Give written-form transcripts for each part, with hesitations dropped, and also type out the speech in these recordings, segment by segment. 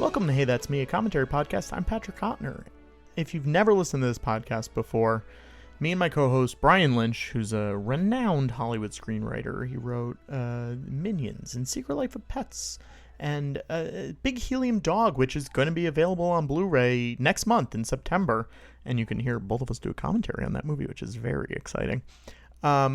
Welcome to Hey That's Me, a commentary podcast. I'm Patrick Hotner. If you've never listened to this podcast before, me and my co-host Brian Lynch, who's a renowned Hollywood screenwriter, he wrote Minions and Secret Life of Pets and Big Helium Dog, which is going to be available on Blu-ray next month in September, and you can hear both of us do a commentary on that movie, which is very exciting.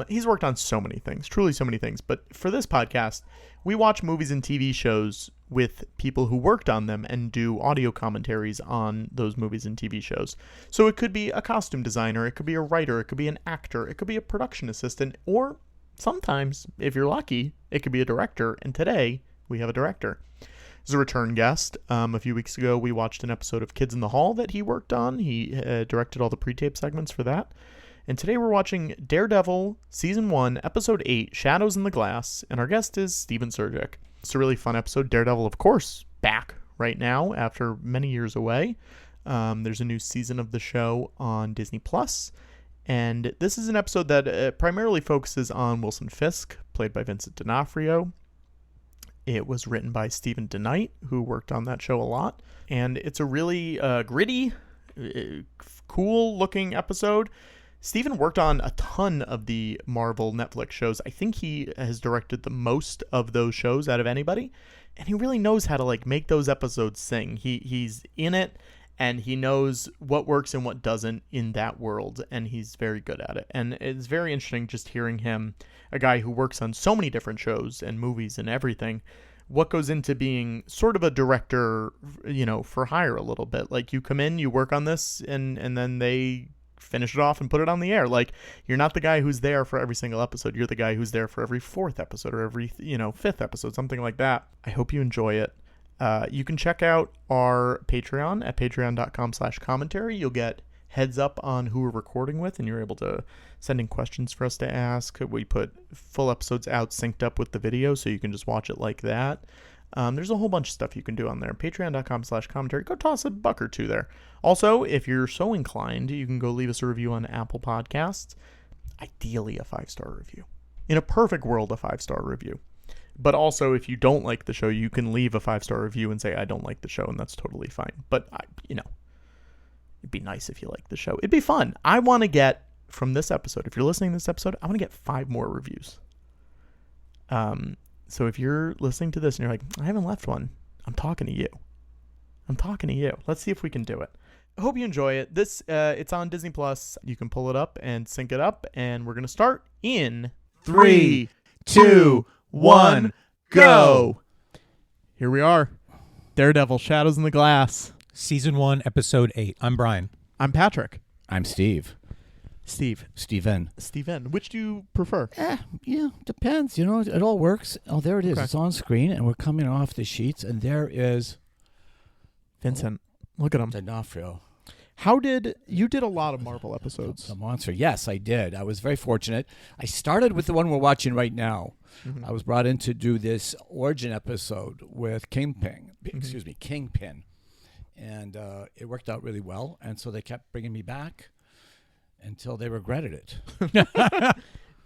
He's worked on so many things, truly so many things, but for this podcast, we watch movies and TV shows with people who worked on them and do audio commentaries on those movies and TV shows. So it could be a costume designer, it could be a writer, it could be an actor, it could be a production assistant, or sometimes, if you're lucky, it could be a director, and today we have a director. As a return guest, a few weeks ago we watched an episode of Kids in the Hall that he worked on. He directed all the pre-tape segments for that. And today we're watching Daredevil Season 1, Episode 8, Shadows in the Glass, and our guest is Stephen Surjik. It's a really fun episode. Daredevil, of course, back right now after many years away. There's a new season of the show on Disney+. And this is an episode that primarily focuses on Wilson Fisk, played by Vincent D'Onofrio. It was written by Stephen DeKnight, who worked on that show a lot. And it's a really gritty, cool-looking episode. Stephen worked on a ton of the Marvel Netflix shows. I think he has directed the most of those shows out of anybody, and he really knows how to make those episodes sing. He's in it, and he knows what works and what doesn't in that world, and he's very good at it. And it's very interesting just hearing him, a guy who works on so many different shows and movies and everything, what goes into being sort of a director, for hire a little bit. Like, you come in, you work on this, and then they finish it off and put it on the air. Like, you're not the guy who's there for every single episode. You're the guy who's there for every fourth episode or every, fifth episode, something like that. I hope you enjoy it. You can check out our Patreon at patreon.com/commentary. You'll get heads up on who we're recording with, and you're able to send in questions for us to ask. We put full episodes out synced up with the video, so you can just watch it like that. There's a whole bunch of stuff you can do on there. Patreon.com/commentary. Go toss a buck or two there. Also, if you're so inclined, you can go leave us a review on Apple Podcasts. Ideally, a 5-star review. In a perfect world, a 5-star review. But also, if you don't like the show, you can leave a 5-star review and say, I don't like the show, and that's totally fine. But, it'd be nice if you like the show. It'd be fun. I want to get, from this episode, if you're listening to this episode, I want to get 5 more reviews. So if you're listening to this and you're like, I haven't left one, I'm talking to you. Let's see if we can do it. I hope you enjoy it. This it's on Disney+. You can pull it up and sync it up, and we're going to start in 3, 2, 1, go. Here we are. Daredevil, Shadows in the Glass. Season 1, Episode 8. I'm Brian. I'm Patrick. I'm Steve. Steven. Which do you prefer? Depends. It all works. Oh, there it is. Okay. It's on screen, and we're coming off the sheets, and there is Vincent. Look at him. D'Onofrio. You did a lot of Marvel episodes. The monster. Yes, I did. I was very fortunate. I started with the one we're watching right now. Mm-hmm. I was brought in to do this origin episode with Kingpin. And it worked out really well, and so they kept bringing me back until they regretted it.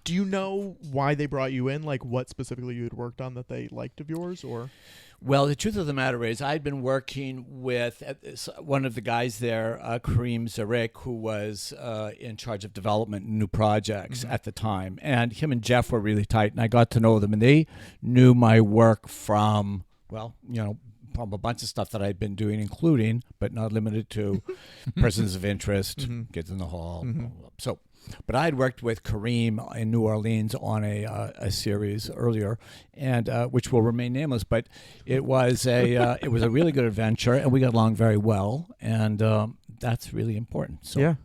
Do you know why they brought you in? Like, what specifically you had worked on that they liked of yours, or? Well, the truth of the matter is I'd been working with one of the guys there, Stephen Surjik, who was in charge of development and new projects at the time. And him and Jeff were really tight, and I got to know them. And they knew my work from a bunch of stuff that I'd been doing, including, but not limited to, Persons of Interest, Kids in the Hall. But I had worked with Kareem in New Orleans on a series earlier, and which will remain nameless. But it was a really good adventure, and we got along very well, and that's really important. So. Yeah.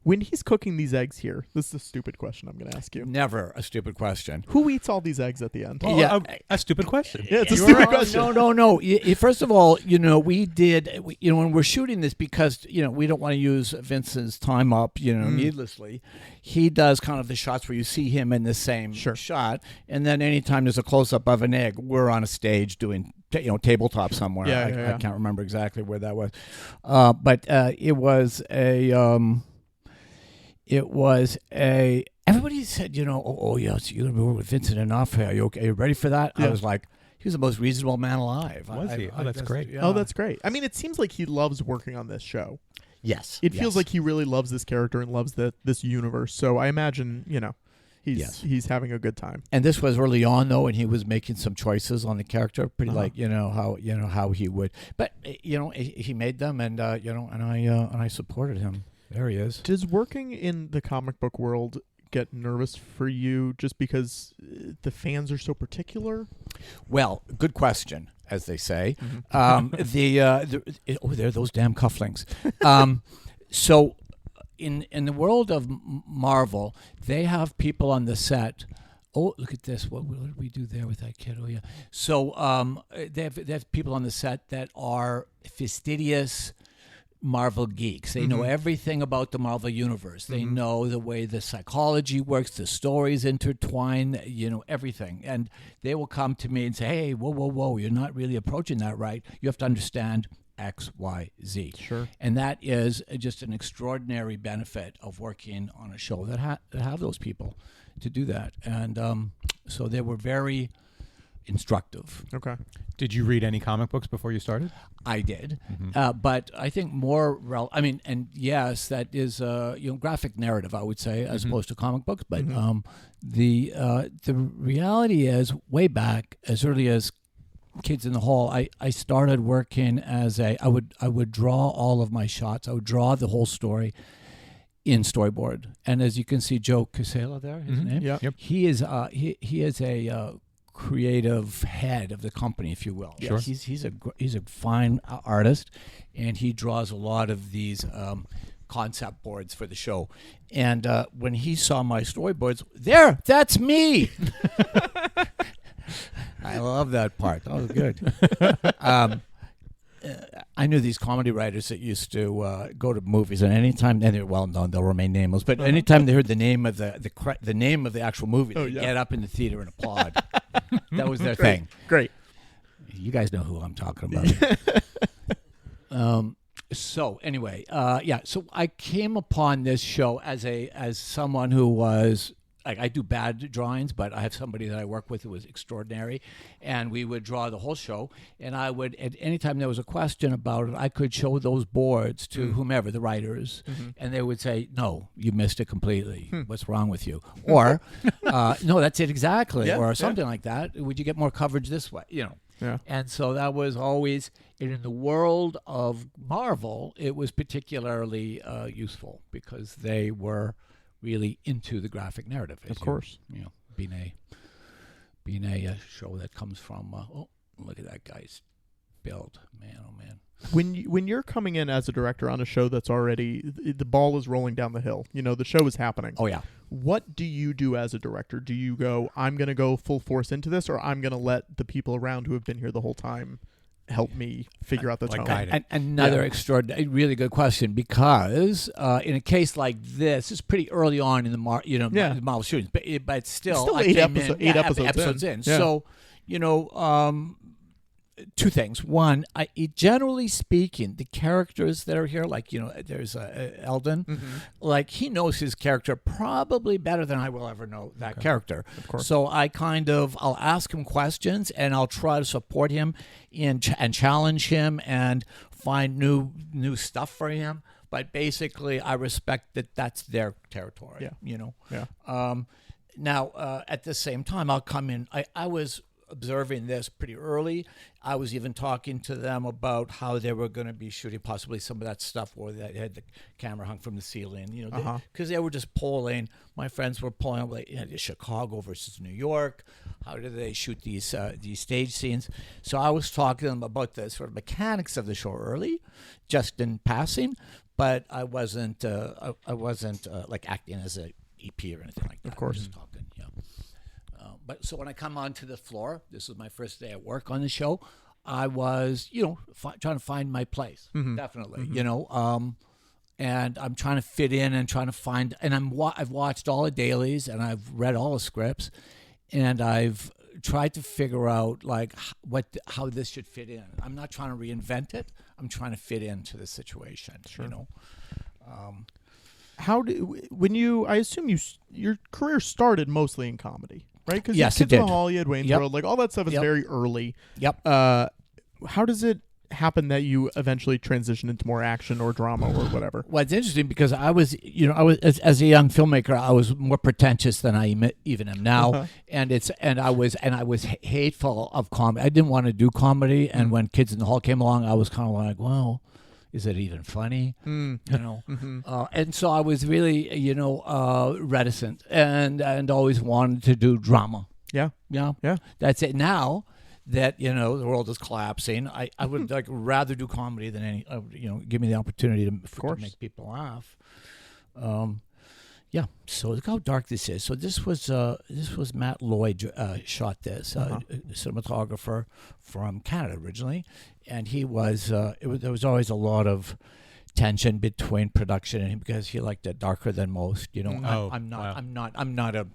When he's cooking these eggs here, this is a stupid question I'm going to ask you. Never a stupid question. Who eats all these eggs at the end? A stupid question. Yeah, it's a stupid question. No. First of all, we did, when we're shooting this, because, we don't want to use Vincent's time up, needlessly. He does kind of the shots where you see him in the same shot. And then anytime there's a close-up of an egg, we're on a stage doing tabletop somewhere. I can't remember exactly where that was. But it was everybody said, yes, you're going to be working with Vincent D'Onofrio. Are you ready for that? Yeah. I was like, he was the most reasonable man alive. Was he? Oh, that's great. Oh, that's great. I mean, it seems like he loves working on this show. Yes. It feels like he really loves this character and loves this universe. So I imagine, he's having a good time. And this was early on though, and he was making some choices on the character, pretty like how he would. But he made them, and and I supported him. There he is. Does working in the comic book world get nervous for you just because the fans are so particular? Well, good question, as they say. Mm-hmm. There are those damn cufflinks. So in the world of Marvel, they have people on the set. Oh, look at this. What did we do there with that kid? Oh, yeah. So they have people on the set that are fastidious Marvel geeks. They know everything about the Marvel universe. They know the way the psychology works, the stories intertwine, everything. And they will come to me and say, hey, whoa, you're not really approaching that right. You have to understand X, Y, Z. Sure. And that is just an extraordinary benefit of working on a show that have those people to do that. And so they were very instructive. Okay. Did you read any comic books before you started? I did, but I think more. And yes, that is graphic narrative, I would say, as opposed to comic books. But the reality is, way back as early as Kids in the Hall, I started working as I would draw all of my shots. I would draw the whole story in storyboard, and as you can see, Joe Casella there, his name. Yeah. Yep. He is a creative head of the company, if you will. Sure. He's a fine artist, and he draws a lot of these concept boards for the show. And when he saw my storyboards, that's me. I love that part. Oh, good. I knew these comedy writers that used to go to movies, and anytime, and they're well known, they'll remain nameless. But anytime they heard the name of the name of the actual movie, they'd get up in the theater and applaud. That was their thing. Great. You guys know who I'm talking about. So anyway, So I came upon this show as someone who was. I do bad drawings, but I have somebody that I work with who was extraordinary, and we would draw the whole show. And I would, at any time there was a question about it, I could show those boards to whomever, the writers, and they would say, "No, you missed it completely. What's wrong with you?" Or, "No, that's it exactly," or something like that. Would you get more coverage this way? Yeah. And so that was always, in the world of Marvel, it was particularly useful because they were really into the graphic narrative, Of course. Being a show that comes from look at that guy's build, man, oh man. When you're coming in as a director on a show that's already the ball is rolling down the hill, the show is happening. Oh yeah. What do you do as a director? Do you go, I'm going to go full force into this, or I'm going to let the people around who have been here the whole time help me figure out the tone? And another extraordinary, really good question, because in a case like this, it's pretty early on in the Marvel shootings, but still eight episodes in. Yeah. So two things. One, generally speaking, the characters that are here, like there's Eldon, like he knows his character probably better than I will ever know that character. Of course. So I'll ask him questions, and I'll try to support him and challenge him and find new stuff for him. But basically, I respect that that's their territory. Yeah. Now, at the same time, I'll come in. I was observing this pretty early. I was even talking to them about how they were going to be shooting possibly some of that stuff where they had the camera hung from the ceiling, because they were just polling. My friends were polling like Chicago versus New York. How do they shoot these stage scenes? So I was talking to them about the sort of mechanics of the show early, just in passing, but I wasn't like acting as a EP or anything like that. Of course. Just talking, But so when I come onto the floor, this was my first day at work on the show, I was, trying to find my place, definitely, and I'm trying to fit in and trying to find, and I've watched all the dailies and I've read all the scripts, and I've tried to figure out like how this should fit in. I'm not trying to reinvent it. I'm trying to fit into the situation, Sure. Um, I assume your career started mostly in comedy. right? Because Yes, you it had Kids in did. the Hall, you had Wayne's Yep. World, like all that stuff is Yep. very early. Yep. How does it happen that you eventually transition into more action or drama or whatever? Well, it's interesting because I was as a young filmmaker, I was more pretentious than I even am now, and I was hateful of comedy. I didn't want to do comedy, and when Kids in the Hall came along, I was kind of like, well, is it even funny? You know, and so I was really reticent and always wanted to do drama. Yeah. Yeah. That's it. Now that the world is collapsing, I would like rather do comedy than any. Give me the opportunity to make people laugh. Yeah. So look how dark this is. So this was Matt Lloyd shot this, cinematographer from Canada originally, and he was. There was always a lot of tension between production and him because he liked it darker than most. I'm not a.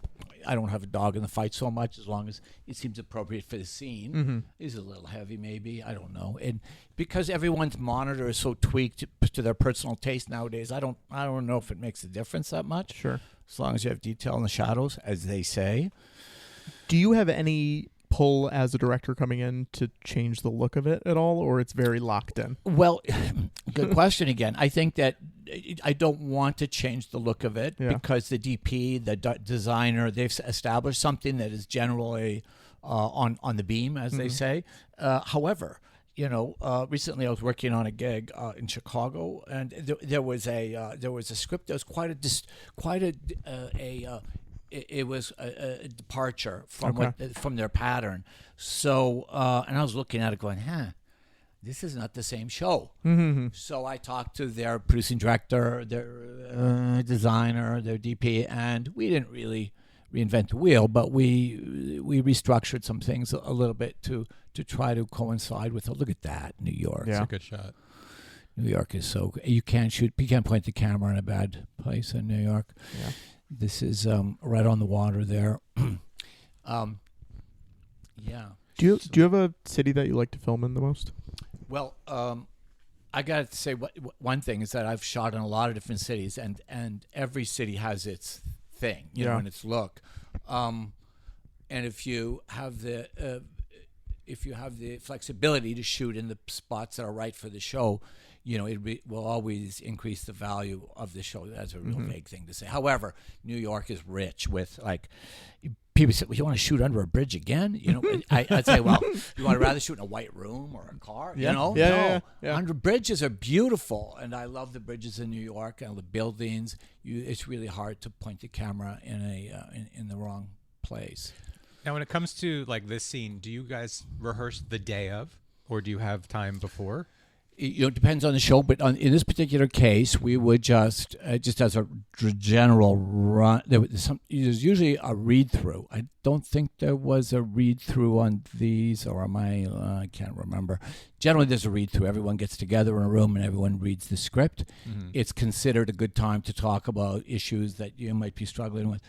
I don't have a dog in the fight so much as long as it seems appropriate for the scene. Is a little heavy, maybe. I don't know. And because everyone's monitor is so tweaked to their personal taste nowadays, I don't know if it makes a difference that much. Sure. As long as you have detail in the shadows, as they say. Do you have any pull as a director coming in to change the look of it at all, or it's very locked in? Well, good question again. I think that I don't want to change the look of it because the DP, the designer, they've established something that is generally on the beam, as they say. However, recently I was working on a gig in Chicago, and there was a script that was it was a departure from their pattern. So, and I was looking at it going, this is not the same show. So I talked to their producing director, their designer, their DP, and we didn't really reinvent the wheel, but we restructured some things a little bit to try to coincide with. Look at that, New York. It's a good shot. New York is so good. You can't point the camera in a bad place in New York. Yeah. This is right on the water there. Yeah. Do you have a city that you like to film in the most? Well, I got to say one thing is that I've shot in a lot of different cities, and every city has its thing, and its look. And if you have the flexibility to shoot in the spots that are right for the show, it will always increase the value of the show. That's a real vague thing to say. However, New York is rich with people say, well, you want to shoot under a bridge again? I'd say, well, you want to rather shoot in a white room or a car? Yeah. Under bridges are beautiful, and I love the bridges in New York and the buildings. It's really hard to point the camera in the wrong place. Now, when it comes to like this scene, do you guys rehearse the day of, or do you have time before? It depends on the show, but in this particular case, we would just as a general run. There's usually a read through. I don't think there was a read through on these, or am I can't remember. Generally, there's a read through. Everyone gets together in a room and everyone reads the script. It's considered a good time to talk about issues that you might be struggling with.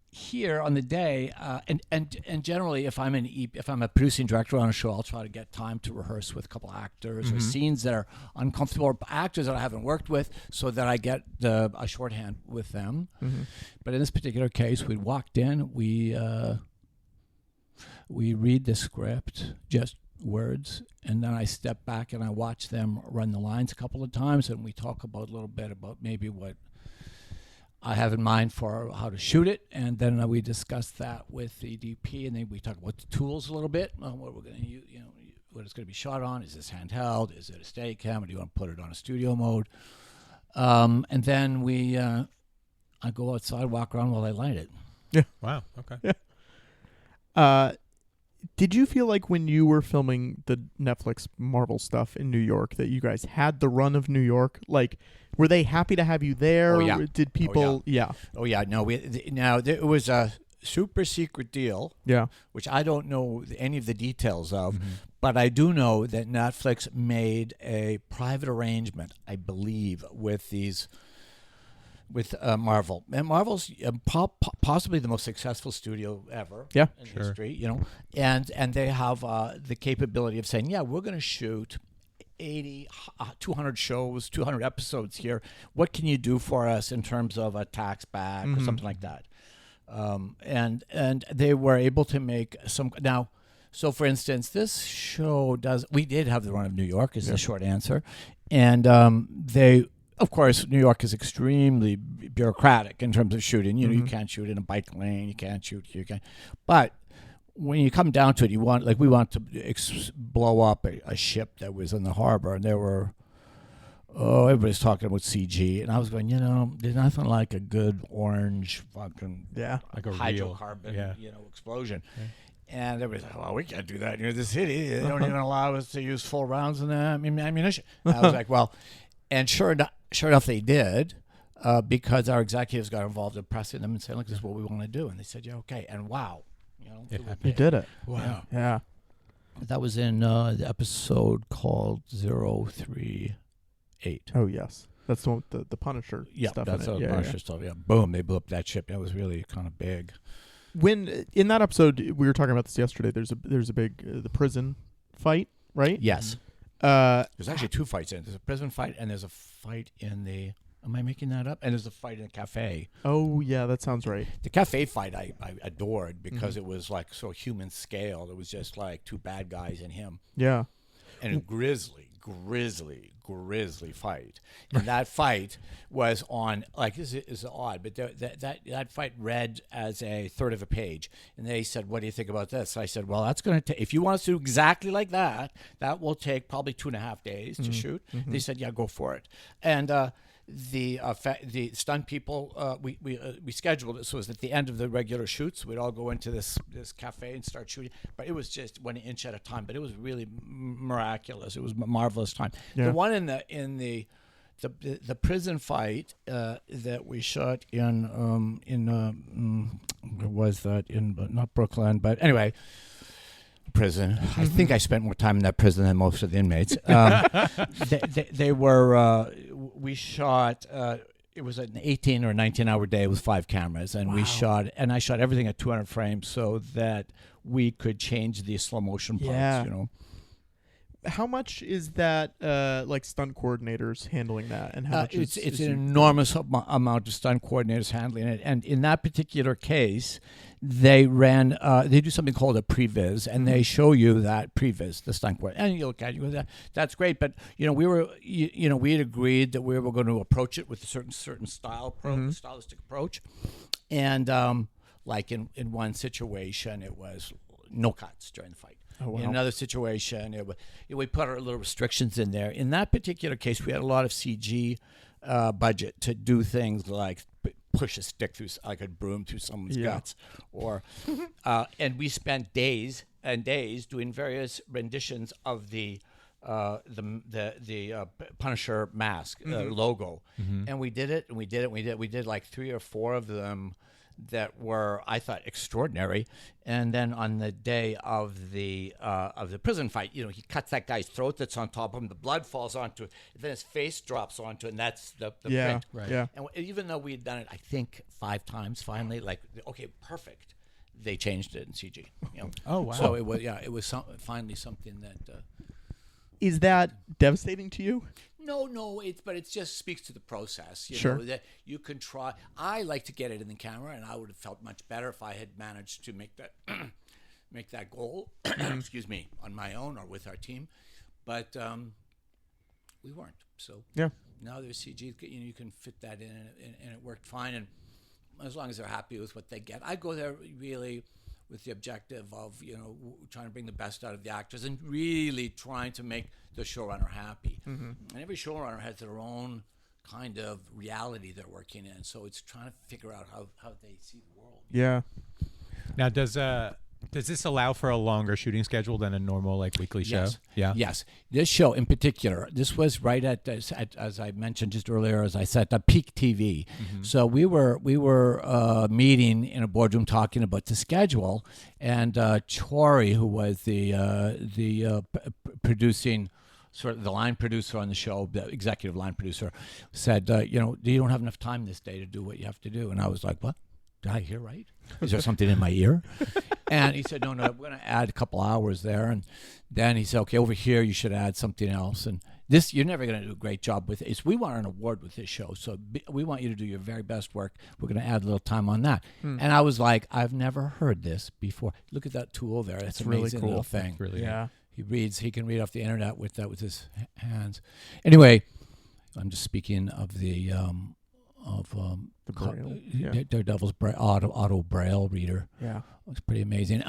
Here on the day, and generally, if I'm a producing director on a show, I'll try to get time to rehearse with a couple actors or scenes that are uncomfortable, or actors that I haven't worked with, so that I get a shorthand with them. But in this particular case, we walked in, we read the script, just words, and then I step back and I watch them run the lines a couple of times, and we talk a little bit about maybe what I have in mind for how to shoot it, and then we discuss that with the DP, and then we talk about the tools a little bit, what we're going to use, what it's going to be shot on. Is this handheld? Is it a Steadicam? Or do you want to put it on a studio mode? And then I go outside, walk around while I light it. Yeah. Wow. Okay. Yeah. Did you feel like when you were filming the Netflix Marvel stuff in New York that you guys had the run of New York? Like, were they happy to have you there? Oh, yeah. Did people? Yeah. Oh yeah. No. It was a super secret deal. Yeah. Which I don't know any of the details of, but I do know that Netflix made a private arrangement, I believe, with Marvel. And Marvel's possibly the most successful studio ever in history, and they have the capability of saying, yeah, we're going to shoot 80, 200 shows, 200 episodes here. What can you do for us in terms of a tax back or something like that? and they were able to make some now. So, for instance, this show we did have the run of New York, is the short answer. And they, of course, New York is extremely bureaucratic in terms of shooting. You know, you can't shoot in a bike lane, you can't shoot here, but when you come down to it, we want to blow up a ship that was in the harbor, and there were, everybody's talking about CG, and I was going, there's nothing like a good orange fucking like a hydrocarbon, explosion. Okay. And everybody's like, well, we can't do that near the city. They don't even allow us to use full rounds in the ammunition. And I was like, well, and sure enough, they did, because our executives got involved in pressing them and saying, look, this is what we want to do. And they said, yeah, okay. And wow. You did it. Wow. Yeah. That was in the episode called 038. Oh, yes. That's the one with the Punisher stuff that's in it. The Punisher stuff. Yeah. Boom. They blew up that ship. It was really kind of big. When in that episode, we were talking about this yesterday. There's a big the prison fight, right? Yes. There's actually two fights in it. There's a prison fight and there's a fight in the. Am I making that up? And there's a fight in a cafe. Oh yeah, that sounds right. The cafe fight I adored because it was like so human scale. It was just like two bad guys and him. Yeah. And a grisly fight. And that fight was on, like, this is odd, but that fight read as a third of a page. And they said, what do you think about this? I said, well, that's going to take, if you want us to do exactly like that, that will take probably 2.5 days to shoot. They said, yeah, go for it. And the stunt people, we scheduled it so it was at the end of the regular shoots. We'd all go into this cafe and start shooting, but it was just 1 inch at a time. But it was really miraculous. It was a marvelous time. Yeah. The one in the prison fight that we shot was that in not Brooklyn, but anyway. Prison. I think I spent more time in that prison than most of the inmates. They were. We shot. It was an 18 or 19-hour day with 5 cameras, and I shot everything at 200 frames so that we could change the slow motion parts. Yeah. How much is that like stunt coordinators handling that, and how much it's an enormous amount of stunt coordinators handling it. And in that particular case, they do something called a previs, and they show you that previs, the stunt coordinator, and you look at it, you go, that's great. But we had agreed that we were going to approach it with a certain stylistic approach, and like in one situation, it was no cuts during the fight. Oh, wow. In another situation, we put our little restrictions in there. In that particular case, we had a lot of CG budget to do things like push a stick through, like a broom through someone's guts, or and we spent days and days doing various renditions of the Punisher mask logo, and we did it, and we did like 3 or 4 of them that were, I thought, extraordinary. And then on the day of the prison fight, he cuts that guy's throat that's on top of him. The blood falls onto it. Then his face drops onto it, and that's the print. Right. Yeah. And even though we had done it, I think 5 times, finally, like, okay, perfect, they changed it in CG. Oh wow! So it was finally something that. Is that devastating to you? No, but it just speaks to the process. You Sure. know, that you can try. I like to get it in the camera, and I would have felt much better if I had managed to make that goal. Excuse me, on my own or with our team, but we weren't. So yeah. Now there's CG. You can fit that in, and it worked fine. And as long as they're happy with what they get, I go there really with the objective of trying to bring the best out of the actors and really trying to make the showrunner happy. And every showrunner has their own kind of reality they're working in, so it's trying to figure out how they see the world. Yeah. Now, does this allow for a longer shooting schedule than a normal weekly show? Yes. Yeah. Yes. This show in particular, this was right at as I mentioned just earlier, as I said, the peak TV. So we were meeting in a boardroom talking about the schedule, and Chori, who was the producing, sort of the line producer on the show, the executive line producer, said, you don't have enough time this day to do what you have to do. And I was like, what? Did I hear right? Is there something in my ear? And he said, no, we're going to add a couple hours there. And then he said, okay, over here you should add something else. And this you're never going to do a great job with it. We want an award with this show, so we want you to do your very best work. We're going to add a little time on that. And I was like, I've never heard this before. Look at that tool there. That's an really amazing cool. little thing. That's really Yeah. He can read off the internet with that with his hands. Anyway, I'm just speaking of the Braille. Yeah. Daredevil's auto Braille reader. Yeah. It's pretty amazing.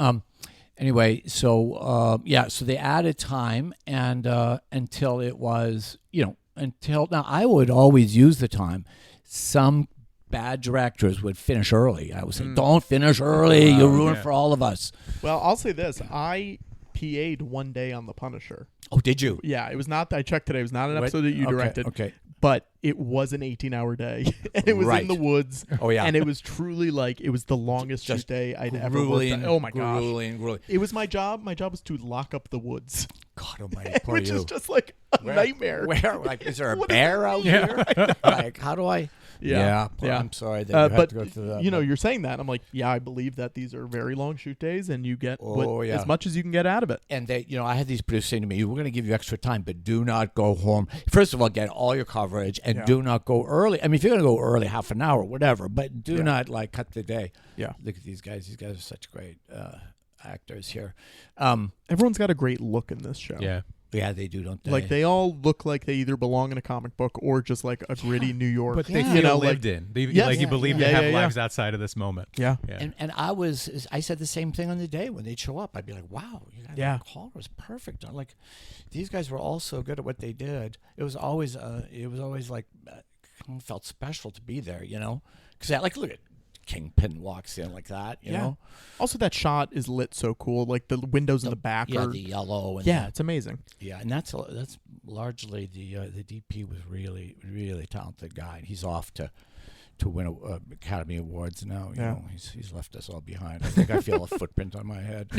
Anyway, so so they added time and until it was, until now I would always use the time. Some bad directors would finish early. I would say, don't finish early. You'll ruin for all of us. Well, I'll say this. I PA'd one day on The Punisher. Oh, did you? Yeah, it was not. I checked today. It was not an episode that you directed. Okay. But it was an 18-hour day, and it was in the woods. Oh yeah, and it was truly like it was the longest shoot day I'd ever worked on. Oh my gosh, grueling. It was my job. My job was to lock up the woods. God almighty, poor which you. is just like a nightmare. Where, like, is there a bear out here? Like, how do I? Yeah. I'm sorry that you have but to go through that. you're saying that. I'm like, yeah, I believe that these are very long shoot days, and you get as much as you can get out of it. And they, I had these producers saying to me, "We're going to give you extra time, but do not go home. First of all, get all your coverage, and do not go early. I mean, if you're going to go early, half an hour, whatever, but do not like cut the day." Yeah. Look at these guys. These guys are such great actors here. Everyone's got a great look in this show. Yeah. Yeah, they do, don't they? Like they all look like they either belong in a comic book or just like a gritty New York. But they feel lived like, in. They, yes. like you believe they Yeah, have yeah, yeah. lives outside of this moment. Yeah. And I said the same thing on the day when they'd show up. I'd be like, wow, you guys, the call was perfect. I'm like, these guys were all so good at what they did. It was always like felt special to be there, because like look at Kingpin walks in like that, you know. Also, that shot is lit so cool. Like the windows in the back are the yellow. And it's amazing. Yeah, and that's largely the DP was really really talented guy. He's off to win Academy Awards now. You know, he's left us all behind. I think I feel a footprint on my head.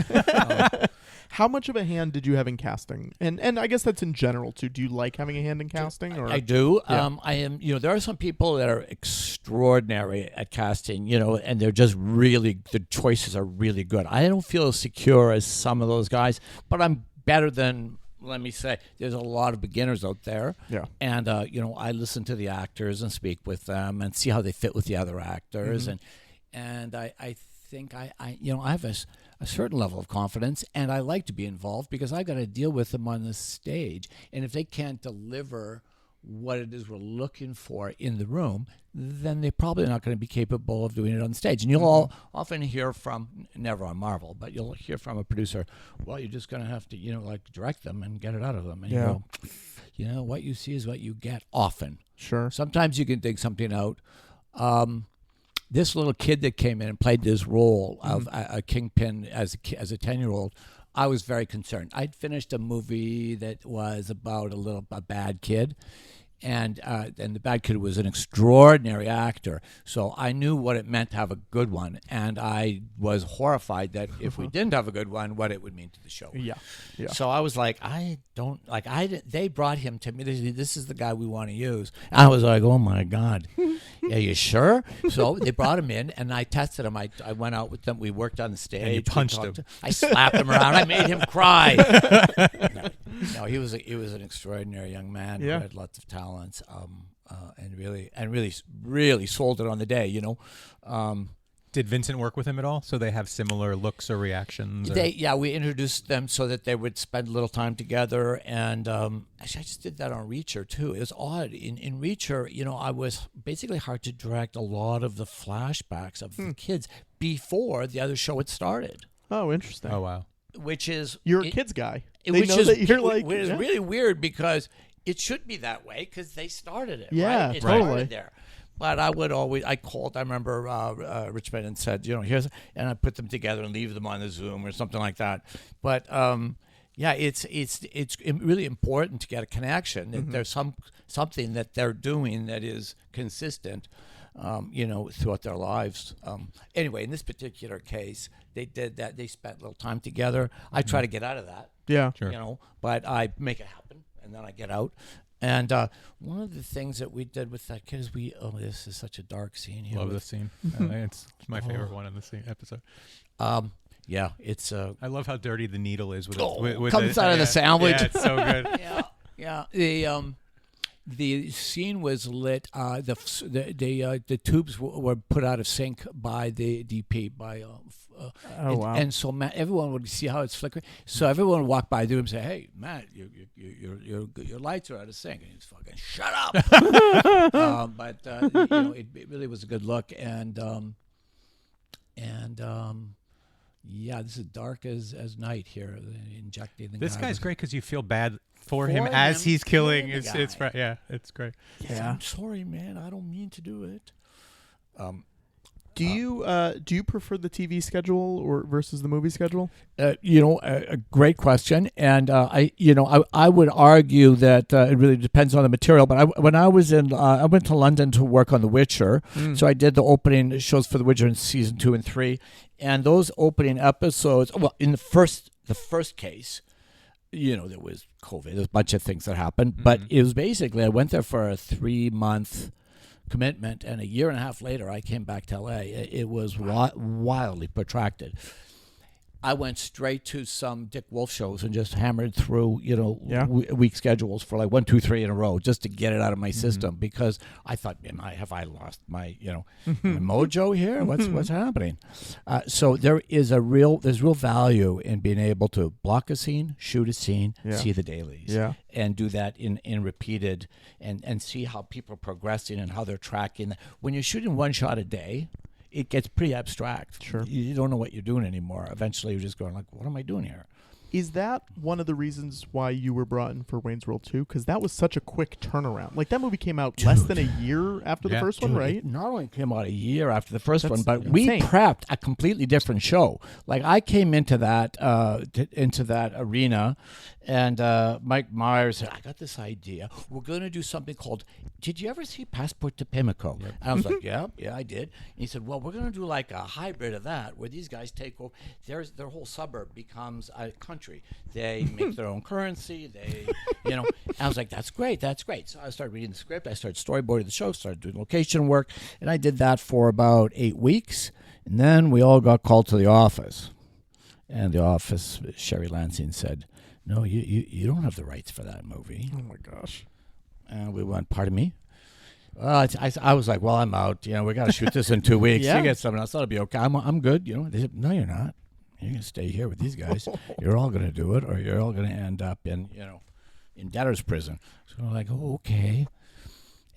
How much of a hand did you have in casting? And I guess that's in general too. Do you like having a hand in casting? Or I do. Yeah. I am. There are some people that are extraordinary at casting. And they're just really, the choices are really good. I don't feel as secure as some of those guys, but I'm better than. Let me say, there's a lot of beginners out there. Yeah. And, I listen to the actors and speak with them and see how they fit with the other actors. And I think I have a certain level of confidence, and I like to be involved because I got to deal with them on the stage. And if they can't deliver what it is we're looking for in the room, then they're probably not going to be capable of doing it on stage. And you'll all often hear from, never on Marvel, but you'll hear from a producer, well, you're just going to have to, direct them and get it out of them. And you go, what you see is what you get often. Sure. Sometimes you can dig something out. This little kid that came in and played this role of a Kingpin as a 10-year-old, I was very concerned. I'd finished a movie that was about a bad kid, and the bad kid was an extraordinary actor. So I knew what it meant to have a good one, and I was horrified that if we didn't have a good one, what it would mean to the show. Yeah. So I was like, they brought him to me. This is the guy we want to use. And I was like, oh my God. Are you sure? So they brought him in, and I tested him. I went out with them. We worked on the stage. And you punched him. I slapped him around. I made him cry. No, he was an extraordinary young man who had lots of talents, and really sold it on the day. Did Vincent work with him at all? So they have similar looks or reactions? We introduced them so that they would spend a little time together. And actually, I just did that on Reacher, too. It was odd. In Reacher, I was basically hard to direct a lot of the flashbacks of the kids before the other show had started. Oh, interesting. Oh, wow. Which is... You're a kids guy. Which is really weird because it should be that way because they started it, right? It started there. But I remember Richmond and said, and I put them together and leave them on the Zoom or something like that. But it's really important to get a connection. That there's something that they're doing that is consistent, throughout their lives. Anyway, in this particular case, they did that. They spent a little time together. I try to get out of that. Yeah, sure. But I make it happen, and then I get out. And one of the things that we did with that kid is this is such a dark scene here. Love this scene. It's my favorite one in the episode. It's. I love how dirty the needle is with comes out of the sandwich. Yeah, it's so good. Yeah, the scene was lit. The tubes were put out of sync by the DP and so Matt, everyone would see how it's flickering. So everyone would walk by the room and say, "Hey, Matt, your lights are out of sync." And he's fucking shut up. But it really was a good look, and yeah, this is dark as night here. Injecting the This guy guy's with- great because you feel bad for him as he's killing. the It's guy. yeah, it's great. Yeah. I'm sorry, man. I don't mean to do it. Do you prefer the TV schedule or versus the movie schedule? A great question, and I would argue that it really depends on the material. But when I was I went to London to work on The Witcher, so I did the opening shows for The Witcher in season 2 and 3, and those opening episodes. Well, in the first case, there was COVID. There's a bunch of things that happened, but it was basically I went there for a 3-month commitment, and a year and a half later I came back to LA. It was wildly protracted. I went straight to some Dick Wolf shows and just hammered through, week schedules for like 1, 2, 3 in a row just to get it out of my system, because I thought, have I lost my, my mojo here? What's happening? So there's real value in being able to block a scene, shoot a scene, see the dailies, and do that in repeated and see how people are progressing and how they're tracking. When you're shooting one shot a day, it gets pretty abstract. Sure. You don't know what you're doing anymore. Eventually, you're just going like, what am I doing here? Is that one of the reasons why you were brought in for Wayne's World 2? Because that was such a quick turnaround. Like, that movie came out less than a year after the first one, right? It not only came out a year after the first one, but insane. we prepped a completely different show. Like, I came into that arena, and Mike Myers said, I got this idea. We're going to do something called, did you ever see Passport to Pimlico? Yep. And I was like, yeah, I did. And he said, well, we're going to do like a hybrid of that, where these guys take over. Their whole suburb becomes a country. They make their own currency. They, And I was like, that's great. So I started reading the script. I started storyboarding the show, started doing location work. And I did that for about 8 weeks. And then we all got called to the office. And the office, Sherry Lansing said, no, you don't have the rights for that movie. Oh, my gosh. And we went, pardon me? Well, I was like, well, I'm out. We got to shoot this in 2 weeks. You get someone else. That'll be okay. I'm good. They said, no, you're not. You're going to stay here with these guys. You're all going to do it, or you're all going to end up in debtor's prison. So we're like, oh, okay.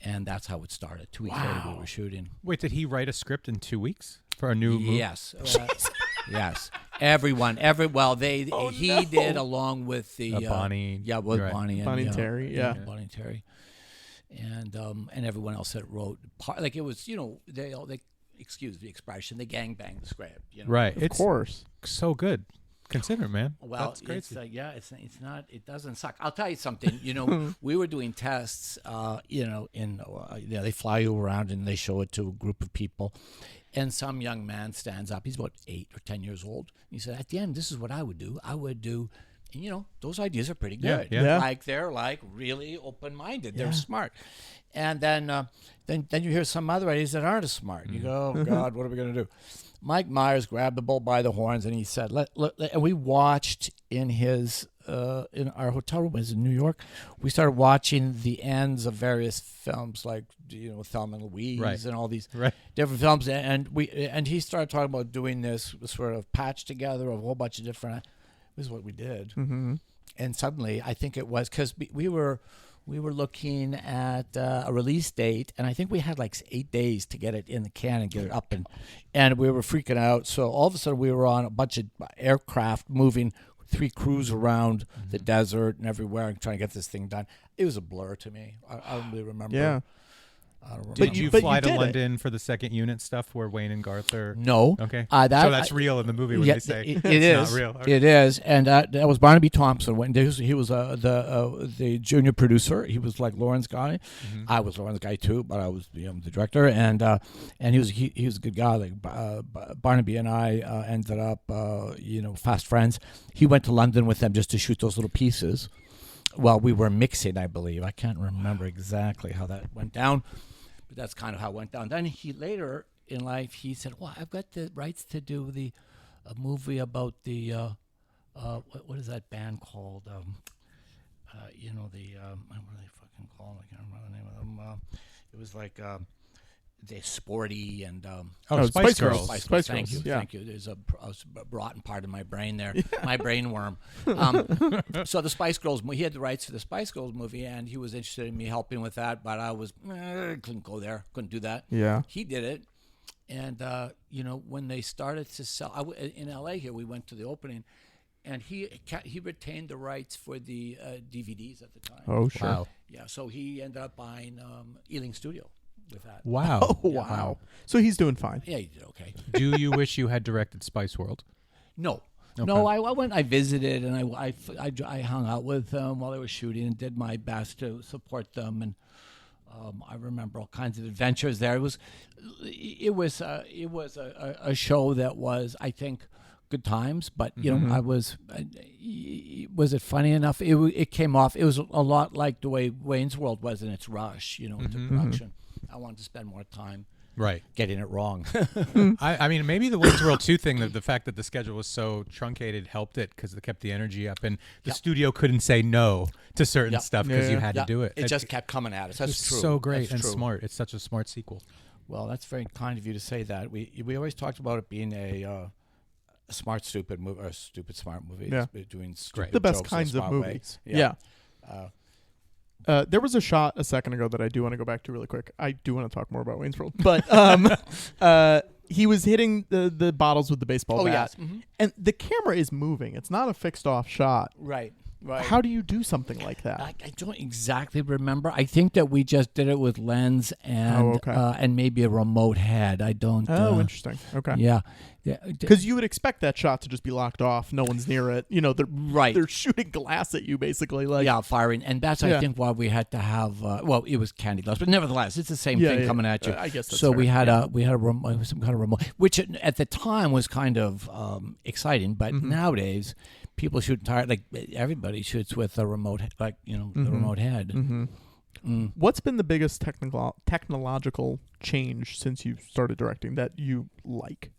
And that's how it started. 2 weeks later, we were shooting. Wait, did he write a script in 2 weeks for a new movie? Yes. Yes. Everyone. He did, along with the Bonnie. Yeah, with Bonnie and Bonnie and Terry. Yeah. Bonnie and Terry, and everyone else that wrote. Like it was, they excuse the expression, they gangbanged the script. Right. Of course. So good. Consider it, man. Well, that's crazy. It's not. It doesn't suck. I'll tell you something. We were doing tests. They fly you around and they show it to a group of people, and some young man stands up. He's about 8 or 10 years old. He said, "At the end, this is what I would do. I would do." And, those ideas are pretty good. Yeah. Like they're like really open-minded. They're smart. And then you hear some other ideas that aren't as smart. You go, oh God, what are we going to do? Mike Myers grabbed the bull by the horns and he said, and we watched in our hotel room, it was in New York. We started watching the ends of various films like, Thelma and Louise and all these different films. And he started talking about doing this sort of patch together of a whole bunch of different, this is what we did. Mm-hmm. And suddenly, I think it was because we were looking at a release date, and I think we had like 8 days to get it in the can and get it up, and we were freaking out. So all of a sudden, we were on a bunch of aircraft moving 3 crews around the desert and everywhere and trying to get this thing done. It was a blur to me. I don't really remember. Yeah. Did you fly to London for the second unit stuff where Wayne and Garth are? No. Okay. So that's real in the movie when they say it it's is. not real. Okay. It is. And that was Barnaby Thompson. He was the junior producer. He was like Lauren's guy. Mm-hmm. I was Lauren's guy too, but I was the director. And he was a good guy. Like Barnaby and I ended up fast friends. He went to London with them just to shoot those little pieces. Well, we were mixing, I believe. I can't remember exactly how that went down. But that's kind of how it went down. Then later in life, he said, well, I've got the rights to do a movie about the, what is that band called? what do they fucking call them? I can't remember the name of them. It was like they're sporty and Spice Girls. Spice Girls. Girls, yeah. Thank you. There's a rotten part of my brain there, my brain worm. So the Spice Girls, he had the rights to the Spice Girls movie, and he was interested in me helping with that, but I was couldn't go there, couldn't do that. Yeah. He did it, and when they started to sell in L.A. here, we went to the opening. And he retained the rights for the DVDs at the time. Oh, sure. Wow. Yeah, so he ended up buying Ealing Studio with that. Wow. Oh, wow. So he's doing fine. Yeah, he did okay. Do you wish you had directed Spice World? No. Okay. No, I went, I visited, and I hung out with them while they were shooting and did my best to support them. And I remember all kinds of adventures there. It was a show that was, I think, good times, but was it funny enough? It came off. It was a lot like the way Wayne's World was in its rush, into production. I wanted to spend more time Right. getting it wrong. I mean, maybe the Wayne's World 2 thing, the fact that the schedule was so truncated helped it because it kept the energy up, and the studio couldn't say no to certain stuff because you had to do it. It just kept coming at us. That's It's true. so great That's and true. smart. It's such a smart sequel. Well, that's very kind of you to say that. We always talked about it being a smart, stupid movie, or stupid, smart movie. Yeah. It's doing stupid The best jokes in a kinds of smart way. movies. Yeah. There was a shot a second ago that I do want to go back to really quick. I do want to talk more about Wayne's World, but he was hitting the bottles with the baseball bat, yes. and the camera is moving. It's not a fixed off shot. Right. How do you do something like that? I don't exactly remember. I think that we just did it with lens and and maybe a remote head. I don't. Interesting. Okay. Yeah. Because you would expect that shot to just be locked off. No one's near it. They're shooting glass at you, basically. Firing, and that's I think why we had to have. It was candy glass, but nevertheless, it's the same thing coming at you. I guess that's so. fair. We had a remote, some kind of remote, which at the time was kind of exciting, but nowadays people shoot everybody shoots with a remote, the remote head. Mm-hmm. What's been the biggest technological change since you started directing that you like?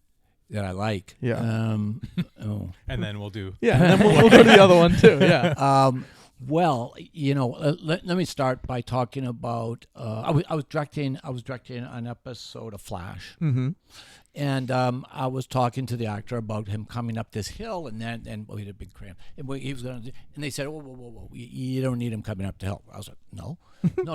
That I like. Yeah. And then we'll do. Yeah, and then we'll go to the other one too. Yeah. Well, let me start by talking about. I was directing an episode of Flash, and I was talking to the actor about him coming up this hill, and he had a big cramp, and he was going to. And they said, "Whoa, you don't need him coming up the hill." I was like, "No,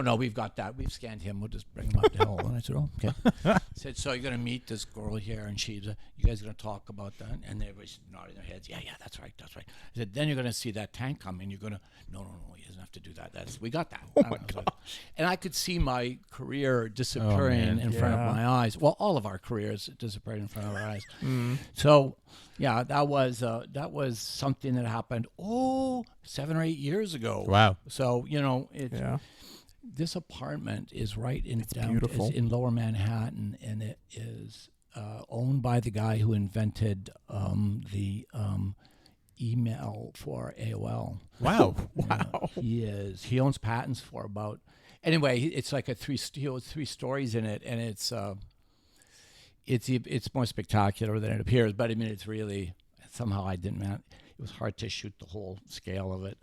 no, we've got that. We've scanned him. We'll just bring him up the hill." And I said, "Oh, okay." I said, "So you're going to meet this girl here, and you guys are going to talk about that?" And they were nodding their heads. Yeah, that's right. I said, "Then you're going to see that tank coming. You're going to no, he doesn't have to do that. We got that." Oh my gosh. And I could see my career disappearing in front of my eyes. Well, all of our careers disappearing in front of our eyes. So, yeah, that was something that happened 7 or 8 years ago. Wow. So this apartment is right in beautiful. It's in Lower Manhattan, and it is owned by the guy who invented the email for AOL. Wow. Wow. He is. He owns patents for about. Anyway, it's like he owns 3 stories in it, and it's more spectacular than it appears. But I mean, it's really somehow it was hard to shoot the whole scale of it.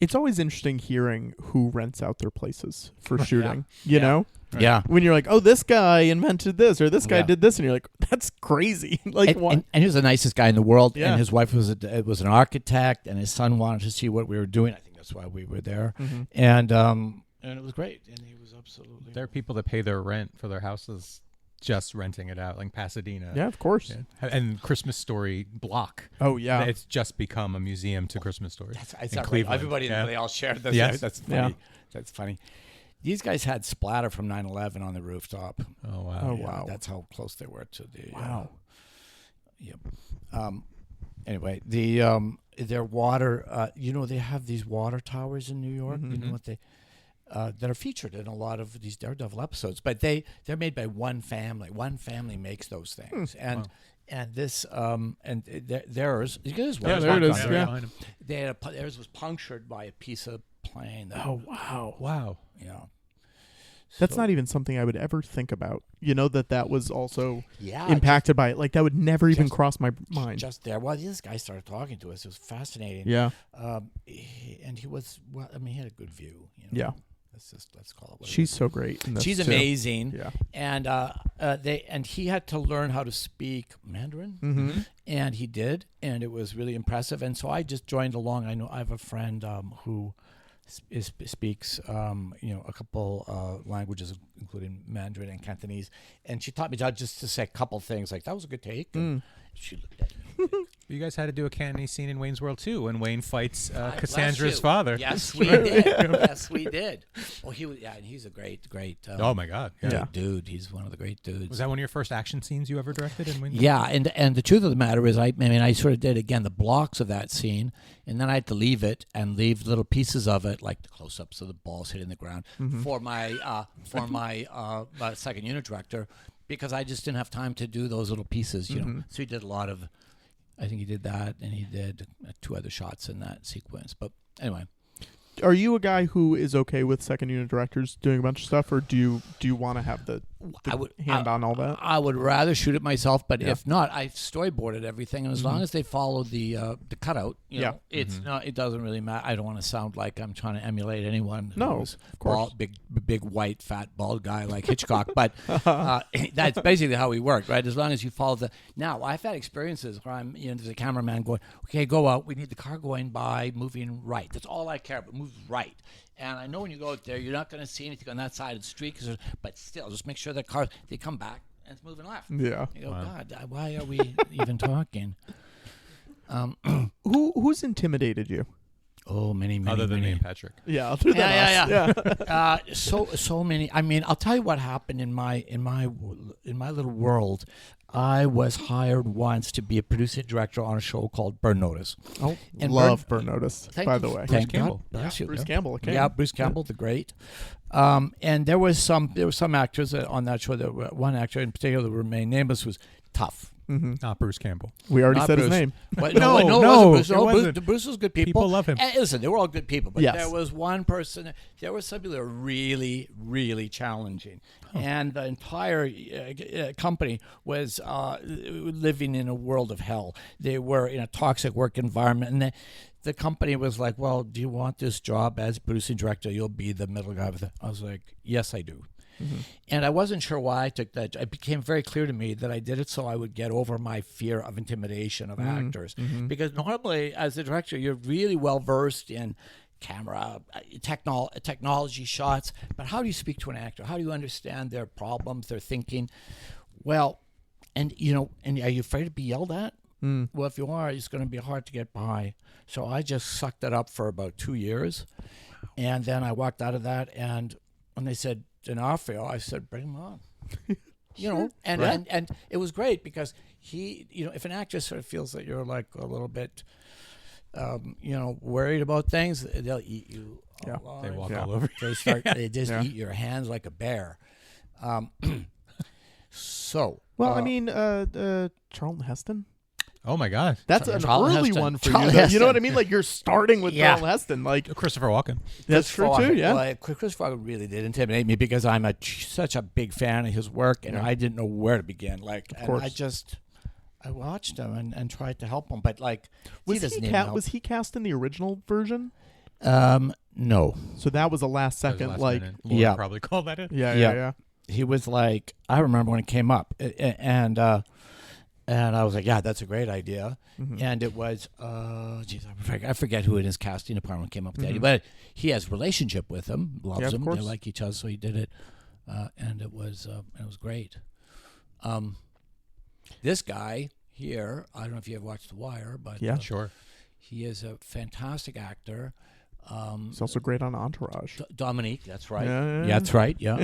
It's always interesting hearing who rents out their places for shooting. You know. Yeah. When you're like, oh, this guy invented this, or this guy did this, and you're like, that's crazy. And he was the nicest guy in the world. Yeah. And his wife was an architect, and his son wanted to see what we were doing. I think that's why we were there. And it was great. And he was absolutely. There are people that pay their rent for their houses just renting it out, like Pasadena. Yeah, of course. Yeah. And Christmas Story block. Oh, yeah. It's just become a museum to Christmas stories. That's in right. Cleveland. Everybody, they all shared this. Yes. That's funny. Yeah. That's funny. These guys had splatter from 9/11 on the rooftop. Oh, wow. Oh, wow. That's how close they were to the. Wow. Yep. Anyway, their water. They have these water towers in New York. You know what they. That are featured in a lot of these Daredevil episodes, but they're made by one family. One family makes those things, and this theirs. Yeah, there it is. Yeah. Theirs was punctured by a piece of plane. Oh, wow. Wow. Yeah. That's So- not even something I would ever think about. You know, that was also Yeah, impacted by it. Like, that would never even just- cross my mind. just there. Well, this guy started talking to us. It was fascinating. Yeah. And he was, well, I mean, he had a good view. You know? Yeah. Let's call it what it She's is. so great. in this, She's too. amazing. Yeah. And he had to learn how to speak Mandarin, Mm-hmm. and he did, and it was really impressive. And so I just joined along. I know I have a friend who speaks a couple languages, including Mandarin and Cantonese, and she taught me just to say a couple things like that was a good take. And she looked at me. You guys had to do a Cantonese scene in Wayne's World too, when Wayne fights God bless Cassandra's you. father. Yes, we did. Yes, we did. Well, he was, and he's a great. Oh my God! Yeah. Yeah. dude. He's one of the great dudes. Was that one of your first action scenes you ever directed in Wayne's? Yeah, and the truth of the matter is, I sort of did again the blocks of that scene, and then I had to leave it and leave little pieces of it, like the close-ups of the balls hitting the ground, for my second unit director, because I just didn't have time to do those little pieces, you know. So he did a lot of. I think he did that, and he did 2 other shots in that sequence. But anyway. Are you a guy who is okay with second unit directors doing a bunch of stuff, or do you want to have the hand on all that? I would rather shoot it myself, but Yeah. if not, I've storyboarded everything, and as long as they follow the cutout, you know, it's not. It doesn't really matter. I don't want to sound like I'm trying to emulate anyone. No, who's of course. big white fat bald guy like Hitchcock, but that's basically how we work, right? As long as you follow the. Now I've had experiences where there's a cameraman going, okay, go out. We need the car going by, moving right. That's all I care about. Move right. And I know when you go out there, you're not going to see anything on that side of the street, but still, just make sure the car, they come back and it's moving left. Yeah. You go, God, why are we even talking? Who's intimidated you? Oh, many, Other than me many. and Patrick. Yeah, other than us. Yeah. So many. I mean, I'll tell you what happened in my little world. I was hired once to be a producer director on a show called Burn Notice. Oh, And love Burn Notice, Thank by you. the way. Thank Campbell. God bless you. Bruce Campbell. Okay. Yeah, Bruce Campbell, the great. And there were some actors on that show. One actor in particular that remained nameless was tough. Not Bruce Campbell. We already Not said Bruce. his name. But No, it no, wasn't Bruce. it No, wasn't. Bruce was good people. People love him. And listen, they were all good people. But Yes. there was one person. There was some people that were really, really challenging, and the entire company was living in a world of hell. They were in a toxic work environment, and the company was like, "Well, do you want this job as producing director? You'll be the middle guy with it." I was like, "Yes, I do." And I wasn't sure why I took that. It became very clear to me that I did it so I would get over my fear of intimidation of actors. Because normally, as a director, you're really well versed in camera, technology shots. But how do you speak to an actor? How do you understand their problems, their thinking? Well, and are you afraid to be yelled at? Well, if you are, it's going to be hard to get by. So I just sucked it up for about 2 years. And then I walked out of that, and when they said, D'Onofrio, I said, bring him on. And it was great because he, if an actor sort of feels that you're like a little bit, worried about things, they'll eat you. Yeah. They walk Yeah. all over. They just eat your hands like a bear. Well, I mean, Charlton Heston. Oh my God. That's an Charlton early Heston. one for Charlton you. Though. You know Heston. what I mean? Like you're starting with Yeah. Charlton Heston. Like Christopher Walken. that's true too. Yeah. Well, Christopher Walken really did intimidate me because I'm such a big fan of his work, and I didn't know where to begin. I watched him and tried to help him, but Was doesn't he even help. was he cast in the original version? No. So that was a last That was second. last Like minute. Lauren Yeah. probably called that in. yeah. He was like, I remember when it came up, and I was like, yeah, that's a great idea. And it was, I forget who in his casting department came up with that, but he has relationship with him, loves Yeah, of him, course. they like each other, so he did it, and it was great. This guy here, I don't know if you ever watched The Wire, but Yeah. Sure. he is a fantastic actor. He's also great on Entourage. Dominique, that's right. Yeah. That's right, yeah.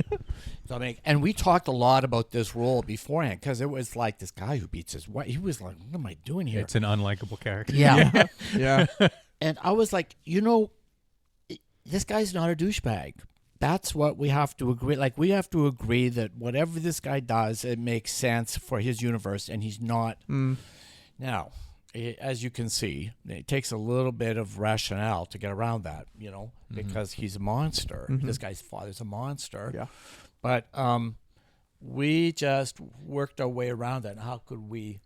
Dominique. And we talked a lot about this role beforehand because it was like this guy who beats his wife. He was like, what am I doing here? It's an unlikable character. Yeah. Yeah. And I was like, this guy's not a douchebag. That's what we have to agree. Like, we have to agree that whatever this guy does, it makes sense for his universe, and he's not. Now, as you can see, it takes a little bit of rationale to get around that, because he's a monster. This guy's father's a monster. Yeah. But we just worked our way around that. And how could we?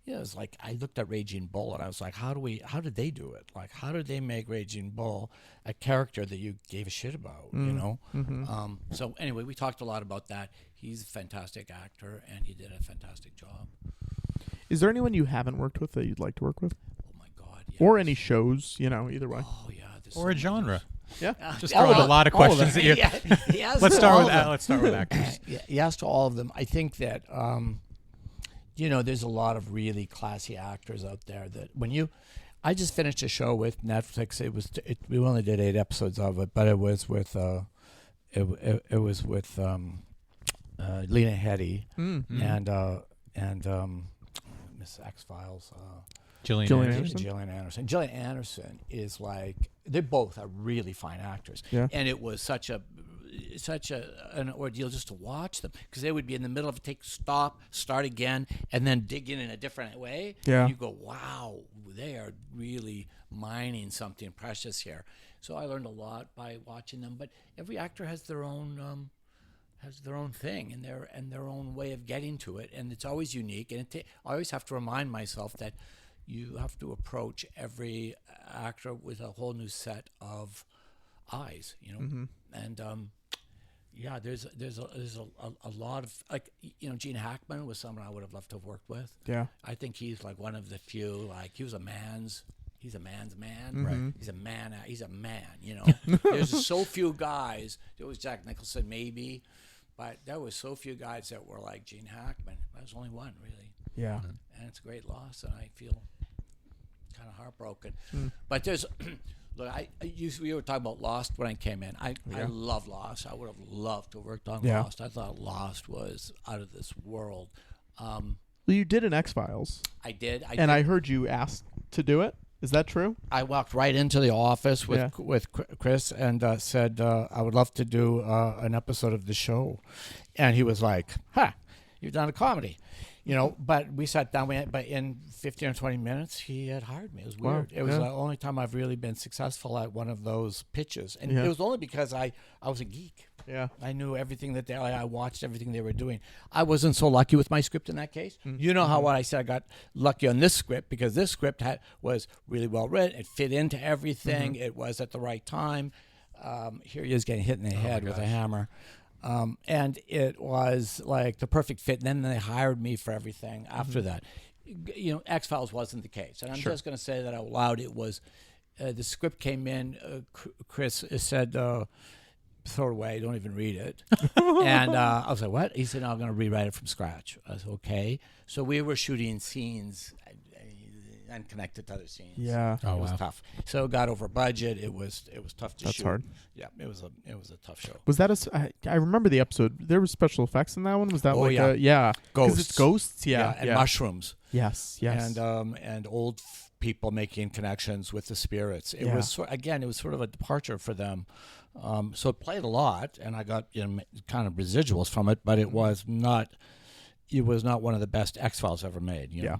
Yeah, it's like I looked at Raging Bull and I was like, how did they do it? Like, how did they make Raging Bull a character that you gave a shit about, So anyway, we talked a lot about that. He's a fantastic actor and he did a fantastic job. Is there anyone you haven't worked with that you'd like to work with? Oh my God. Yes. Or any shows, either way. Oh yeah. Or a genre. Yeah. Just throw out a lot of questions at you. Let's start with actors. Yes to all of them. I think that there's a lot of really classy actors out there that I just finished a show with Netflix. We only did 8 episodes of it, but it was with Lena Headey and Miss X-Files. Gillian Anderson. Gillian Anderson is like, they both are really fine actors. Yeah. And it was such an ordeal just to watch them, because they would be in the middle of start again, and then dig in a different way. Yeah. And you go, wow, they are really mining something precious here. So I learned a lot by watching them. But every actor has their own thing and their own way of getting to it, and it's always unique. And I always have to remind myself that you have to approach every actor with a whole new set of eyes, and there's a lot of, like, Gene Hackman was someone I would have loved to have worked with. Yeah. I think he's like one of the few, like, he's a man's man, right? He's a man, There's so few guys. There was Jack Nicholson maybe, but there was so few guys that were like Gene Hackman. There was only one, really. Yeah. And it's a great loss, and I feel kind of heartbroken. But there's, look, we were talking about Lost when I came in. I love Lost. I would have loved to have worked on Lost. I thought Lost was out of this world. Well, you did an X-Files. I did. I heard you asked to do it. Is that true? I walked right into the office with Chris and said, I would love to do an episode of the show. And he was like, you've done a comedy. But we sat down. But in 15 or 20 minutes, he had hired me. It was weird. Wow. It was the only time I've really been successful at one of those pitches, and it was only because I was a geek. Yeah, I knew everything I watched everything they were doing. I wasn't so lucky with my script in that case. You know how I said I got lucky on this script, because this script was really well written. It fit into everything. It was at the right time. Here he is getting hit in the head with a hammer. And it was like the perfect fit. And then they hired me for everything after that. X-Files wasn't the case. And I'm just going to say that out loud. It was, the script came in, Chris said, throw it away, don't even read it. And I was like, what? He said, no, I'm going to rewrite it from scratch. I said, okay. So we were shooting scenes unconnected to other scenes. Yeah. It was tough. So it got over budget. It was tough to shoot. That's hard. Yeah, it was a tough show. Was that I remember the episode. There was special effects in that one. Was that ghosts? It's ghosts. And mushrooms. Yes. And old people making connections with the spirits. It was sort of a departure for them. So it played a lot, and I got kind of residuals from it, but it was not one of the best X-Files ever made. Yeah.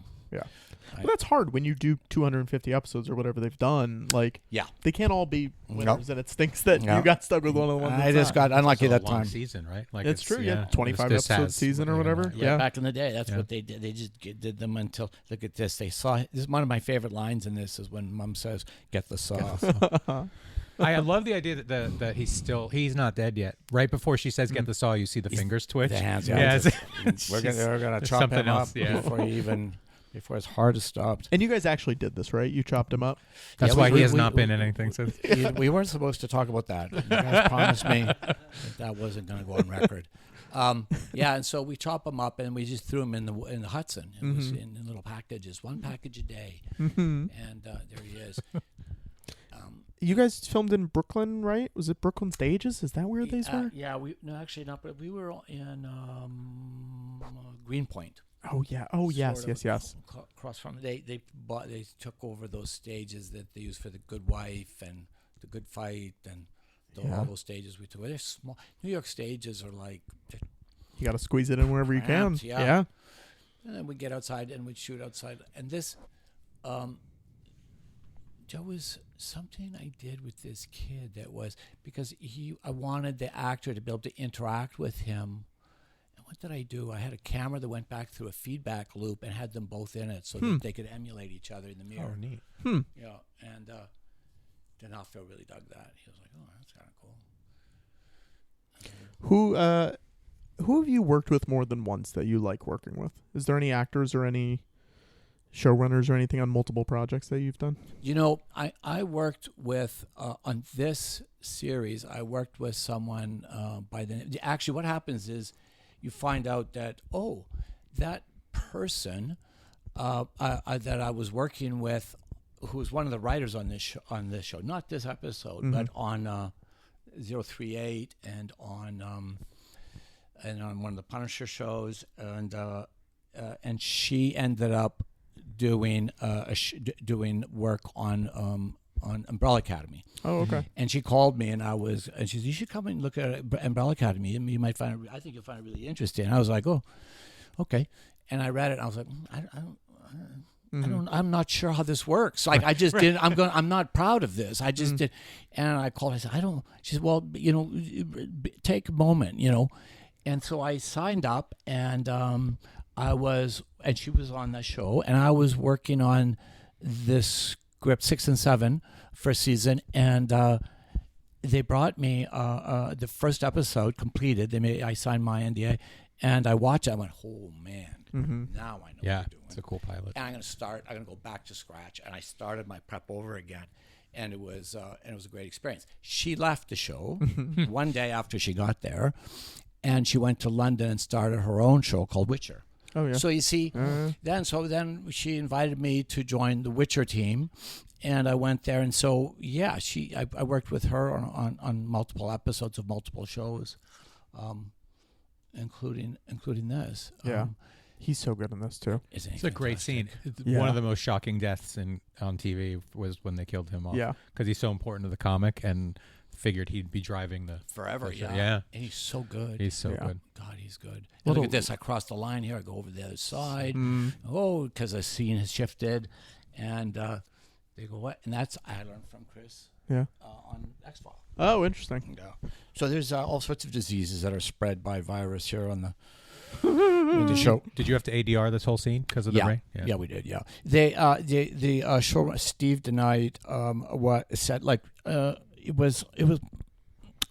Well, that's hard when you do 250 episodes or whatever they've done. Like, they can't all be winners, and it stinks that you got stuck with one of the ones. I just got unlucky that time. Season, right? Like it's true. 25 episode season or whatever. Yeah, back in the day, that's what they did. They just did them until, look at this. They saw this is one of my favorite lines in this is when Mom says, "Get the saw." I love the idea that he's not dead yet. Right before she says "get the saw," you see the fingers twitch. The hands. We're gonna chop him up before his heart is stopped. And you guys actually did this, right? You chopped him up. That's why he has not been in anything since. We weren't supposed to talk about that. You guys promised me that wasn't going to go on record. And so we chop him up and we just threw him in the Hudson. It was in little packages, one package a day, and there he is. You guys filmed in Brooklyn, right? Was it Brooklyn Stages? Is that where these were? Yeah, actually not. But we were in Greenpoint. Oh yeah. Oh yes. Across from they took over those stages that they used for The Good Wife and The Good Fight and all those stages we took. They're small. New York stages are like. You got to squeeze it in wherever you can. Yeah. And then we'd get outside and we'd shoot outside. And this, there was something I did with this kid that was because I wanted the actor to be able to interact with him. And what did I do? I had a camera that went back through a feedback loop and had them both in it so that they could emulate each other in the mirror. Oh, neat. Yeah, and D'Onofrio really dug that. He was like, "Oh, that's kind of cool." Who have you worked with more than once that you like working with? Is there any actors or any showrunners or anything on multiple projects that you've done? I worked with on this series. I worked with someone by the. Actually, what happens is you find out that that person that I was working with, who was one of the writers on this show, not this episode, but on 038 and on one of the Punisher shows, and she ended up doing work on Umbrella Academy. Oh, okay. And she called me, and she said, "You should come and look at Umbrella Academy, and you might find it. I think you'll find it really interesting." And I was like, "Oh, okay." And I read it, and I was like, I'm not sure how this works. Like, I just didn't. I'm not proud of this. I just did. And I called. I said, "I don't." She said, "Well, take a moment, And so I signed up, and and she was on the show, and I was working on this script 6 and 7 first season, and they brought me the first episode completed. I signed my NDA, and I watched it. I went, "Oh man, now I know what you're doing." It's a cool pilot. And I'm gonna go back to scratch, and I started my prep over again. And it was a great experience. She left the show one day after she got there, and she went to London and started her own show called Witcher. Oh, yeah. So you see, then she invited me to join the Witcher team, and I went there. And so I worked with her on multiple episodes of multiple shows, including this. Yeah. He's so good in this too. It's a great scene. One of the most shocking deaths on TV was when they killed him off. Yeah, because he's so important to the comic, and figured he'd be driving the forever. Yeah, yeah, and he's so good. He's so good. God, he's good. Look at this. I crossed the line here. I go over the other side. Because the scene has shifted, and they go, "What?" And I learned from Chris. Yeah. On X-Files. Oh, interesting. Yeah. So there's all sorts of diseases that are spread by virus here on the show. Did you have to ADR this whole scene because of the rain? Yeah, we did. Yeah, the show Steve denied what said it was.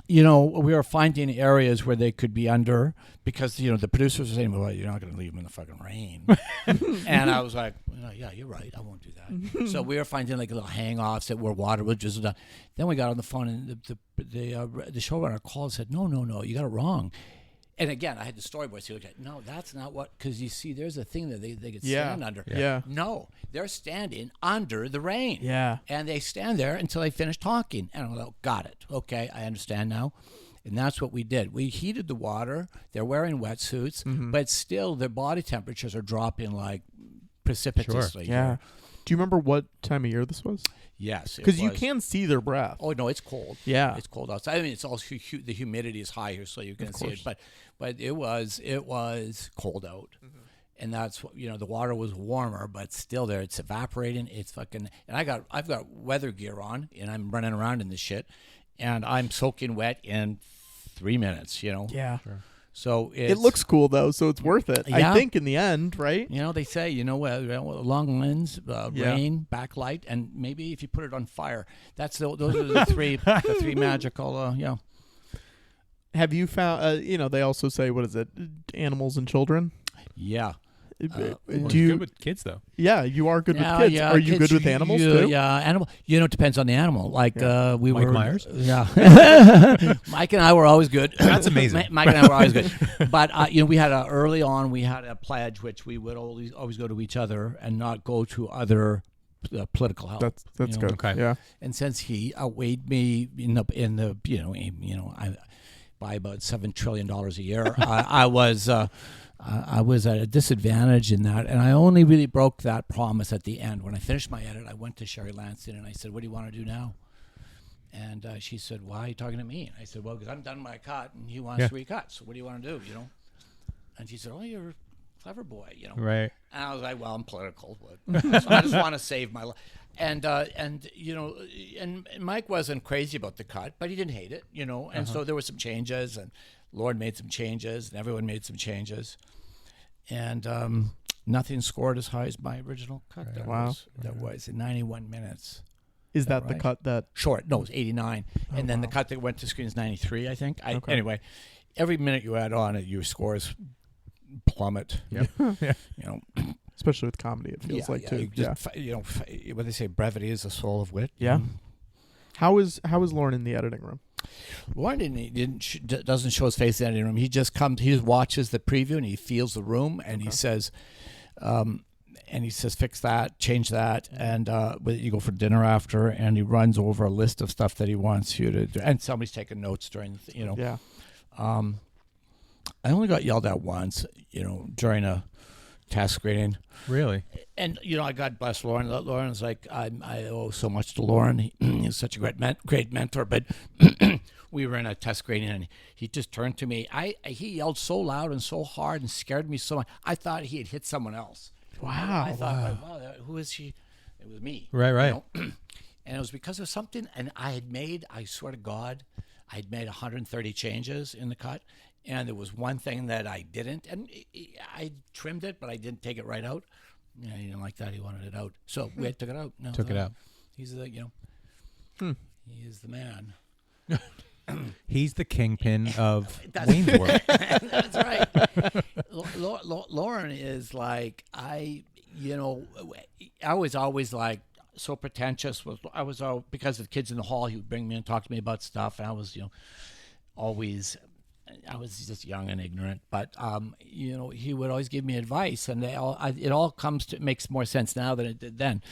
We were finding areas where they could be under because the producers were saying, "Well, you're not going to leave them in the fucking rain," and I was like, "Yeah, you're right. I won't do that." So we were finding like little hang-offs that where water would drizzle down. Then we got on the phone, and the showrunner called and said, "No, you got it wrong." And again, I had the storyboard. So you look at, no, that's not what, because you see, there's a thing that they could stand under. Yeah. No, they're standing under the rain. Yeah. And they stand there until they finish talking. And I'm like, got it. Okay, I understand now. And that's what we did. We heated the water. They're wearing wetsuits, but still their body temperatures are dropping like precipitously. Sure. Yeah. Do you remember what time of year this was? Yes. Because you can see their breath. Oh, no, it's cold. Yeah. It's cold outside. I mean, it's also the humidity is high here, so you can see it. But it was cold out. And that's what, the water was warmer, but still there. It's evaporating. It's fucking, and I've got weather gear on, and I'm running around in this shit, and I'm soaking wet in 3 minutes, Yeah. Sure. So it looks cool though, so it's worth it. Yeah. I think in the end, right? They say, long lens, rain, backlight, and maybe if you put it on fire. Those are the three magical. Have you found? They also say, what is it? Animals and children. Yeah. Do you good with kids though? Yeah, you are good with kids. Yeah, are you kids, good with animals too? Yeah, animal. It depends on the animal. Like we Mike were Myers. Yeah, Mike and I were always good. That's amazing. Mike and I were always good. But we had early on we had a pledge which we would always go to each other and not go to other political help. That's good. Okay. Yeah. And since he outweighed me in the I by about $7 trillion a year, I was at a disadvantage in that, and I only really broke that promise at the end. When I finished my edit, I went to Sherry Lanston and I said, "What do you want to do now?" And she said, "Why are you talking to me?" And I said, "Well, because I'm done my cut, and he wants to recut. So what do you want to do?" And she said, "Oh, you're clever boy, you know. Right. And I was like, well, I'm political, but so I just want to save my life. And you know, and Mike wasn't crazy about the cut, but he didn't hate it, you know. And so there were some changes, and Lord made some changes, and everyone made some changes, and nothing scored as high as my original cut. Wow. That was in 91 minutes. Is that the right? cut that? Short. No, it was 89. And then the cut that went to screen is 93, I think. Anyway, every minute you add on it, your scores plummet. Yep. You know, Especially with comedy, it feels like too. You know, what they say, brevity is the soul of wit. Yeah. How is Lauren in the editing room? Lauren doesn't show his face in the editing room. He just comes. He just watches the preview and he feels the room and he says, fix that, change that, and you go for dinner after, and he runs over a list of stuff that he wants you to do, and somebody's taking notes during, you know. Yeah. I only got yelled at once, you know, during a test screening. Really? And, you know, I God bless Lauren. Lauren's like, I owe so much to Lauren. He's such a great mentor. But we were in a test screening, and he just turned to me. He yelled so loud and so hard and scared me so much. I thought he had hit someone else. Wow. I thought, like, wow, who is she? It was me. Right. You know? And it was because of something. And I swear to God, I had made 130 changes in the cut. And there was one thing that I didn't, and I trimmed it, but I didn't take it right out. Yeah, he didn't like that. He wanted it out, so we took it out. No, Took it out. He's the, you know, he is the man. He's the kingpin of Wayne's World. That's right. Lauren is like, you know, I was always like so pretentious. Because of the kids in the hall, he would bring me and talk to me about stuff, and I was, you know, always. I was just young and ignorant, but you know, he would always give me advice, and it all makes more sense now than it did then.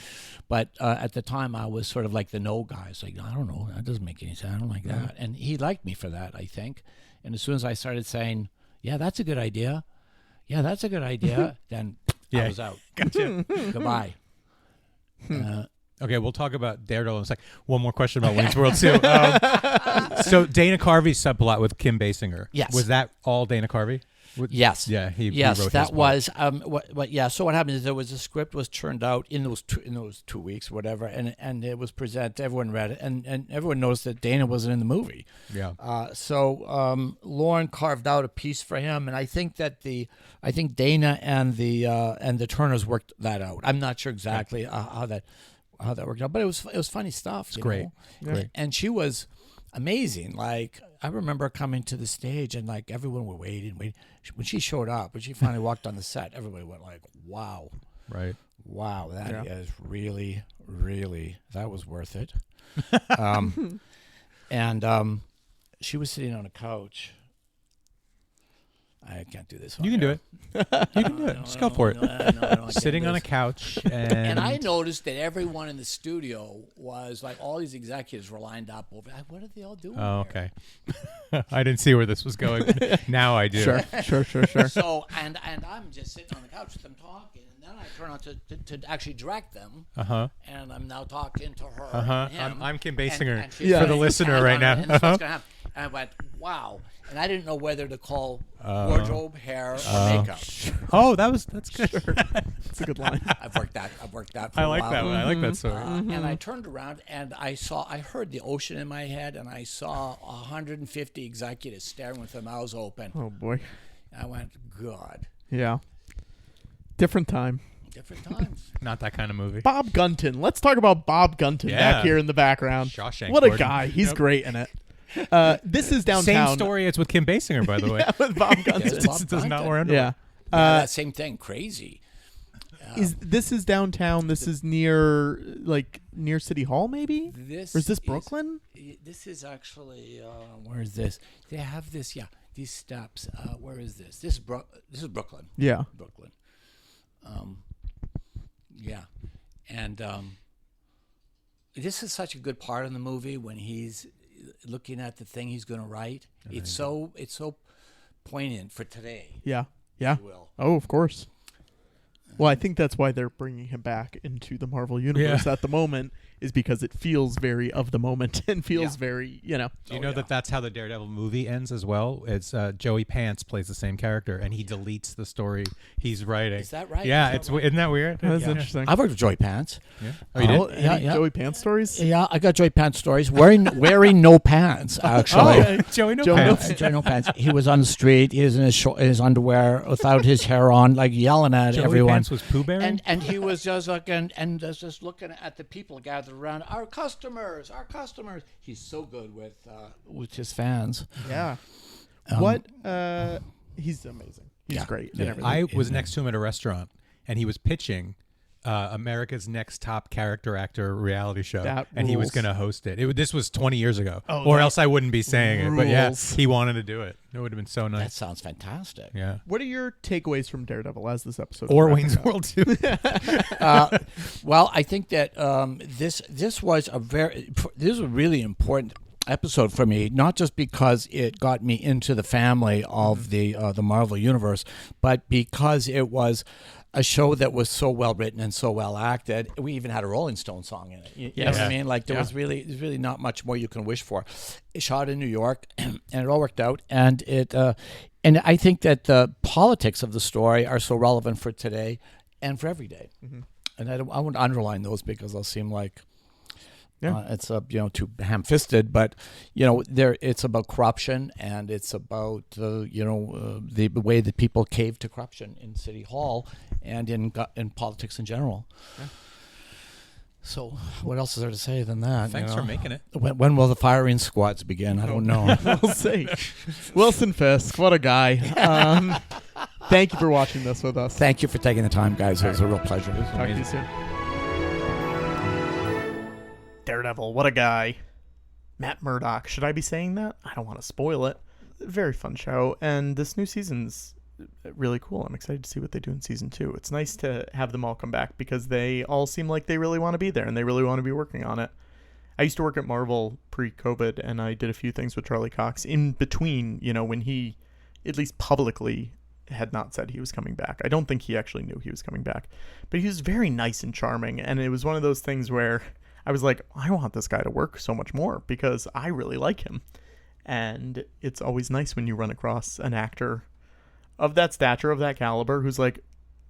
But at the time, I was sort of like the no guy. It's like, I don't know, that doesn't make any sense. I don't like that, and he liked me for that, I think. And as soon as I started saying, "Yeah, that's a good idea," then I was out. Gotcha. Goodbye. Okay, we'll talk about Daredevil in a sec. One more question about Wayne's World too. So Dana Carvey's subplot with Kim Basinger. Yes. Was that all Dana Carvey? Yes. Yeah. He yes, wrote that his was. Yeah. So what happened is there was a script was turned out in those 2 weeks, whatever, and it was presented. Everyone read it, and everyone noticed that Dana wasn't in the movie. Yeah. So Lauren carved out a piece for him, and I think Dana and the Turners worked that out. I'm not sure exactly how that worked out, but it was funny stuff. It's great. Great. And she was amazing. Like, I remember coming to the stage and like everyone were waiting. When she showed up, when she finally walked on the set, everybody went like, wow. Right. Wow, that is really, really, that was worth it. And she was sitting on a couch. I can't do this. You can do it. You can do it. Just go for it. Sitting on a couch. And I noticed that everyone in the studio was like, all these executives were lined up over. What are they all doing? Oh, okay. I didn't see where this was going. Now I do. Sure. So, and I'm just sitting on the couch with them talking. And then I turn on to actually direct them. And I'm now talking to her. And him, I'm Kim Basinger and for the listener right now. And this is what's gonna happen. And I went, wow. And I didn't know whether to call wardrobe, hair, or makeup. Oh, that's good. That's a good line. I've worked that for I a like while. that one. I like that story. And I turned around and I heard the ocean in my head, and I saw 150 executives staring with their mouths open. Oh boy. I went, God. Yeah. Different time. Different times. Not that kind of movie. Bob Gunton. Let's talk about Bob Gunton back here in the background. Shawshank. What a Gordon. guy. He's great in it. This is downtown. Same story as with Kim Basinger, by the way. Yeah, with Bob Gunton. Yes, Bob Does not Gunton. wear underwear. Yeah. That same thing. Crazy. This is downtown. This is near City Hall, maybe? Or is this Brooklyn? This is actually where is this? They have this. Yeah, these steps. Where is this? This is Brooklyn. Yeah. Brooklyn. Yeah, and this is such a good part in the movie when he's looking at the thing he's going to write. It's so poignant for today. Yeah. Yeah. If you will. Oh, of course. Well, I think that's why they're bringing him back into the Marvel Universe at the moment, is because it feels very of the moment and feels very, Do you know that that's how the Daredevil movie ends as well? It's Joey Pants plays the same character, and he deletes the story he's writing. Is that right? Yeah, isn't that weird? That's interesting. I've worked with Joey Pants. Yeah. Oh, you did? Any Joey Pants stories? Yeah, I got Joey Pants stories. Wearing no pants, actually. Okay. Joey No Joey No Pants. Joey no pants. He was on the street. He was in his underwear without his hair on, like yelling at Joey everyone. Pants was Pooh Bear? And he was just looking just looking at the people gathered around. Our customers. He's so good with his fans. Yeah. He's amazing. He's great. And everything. I was next to him at a restaurant, and he was pitching America's Next Top Character Actor reality show, and he was going to host it. This was 20 years ago, or else I wouldn't be saying it. But yeah, he wanted to do it. It would have been so nice. That sounds fantastic. Yeah. What are your takeaways from Daredevil as this episode? Or Wayne's World 2. Well, I think that this was a really important episode for me, not just because it got me into the family of the Marvel Universe, but because it was a show that was so well written and so well acted. We even had a Rolling Stone song in it. You know what I mean? Like there's really not much more you can wish for. It shot in New York, and it all worked out. And and I think that the politics of the story are so relevant for today and for every day. Mm-hmm. And I won't underline those because they'll seem like it's too ham-fisted, but it's about corruption, and it's about the way that people cave to corruption in City Hall and in politics in general. Yeah. So what else is there to say than that? Thanks for making it. When will the firing squads begin? I don't know. We'll see. Wilson Fisk, what a guy. Thank you for watching this with us. Thank you for taking the time, guys. It was a real pleasure. Talk to you soon. Daredevil, what a guy. Matt Murdock. Should I be saying that? I don't want to spoil it. Very fun show, and this new season's really cool. I'm excited to see what they do in season 2. It's nice to have them all come back because they all seem like they really want to be there and they really want to be working on it. I used to work at Marvel pre-COVID, and I did a few things with Charlie Cox in between, when he, at least publicly, had not said he was coming back. I don't think he actually knew he was coming back, but he was very nice and charming, and it was one of those things where I was like, I want this guy to work so much more because I really like him. And it's always nice when you run across an actor of that stature, of that caliber, who's like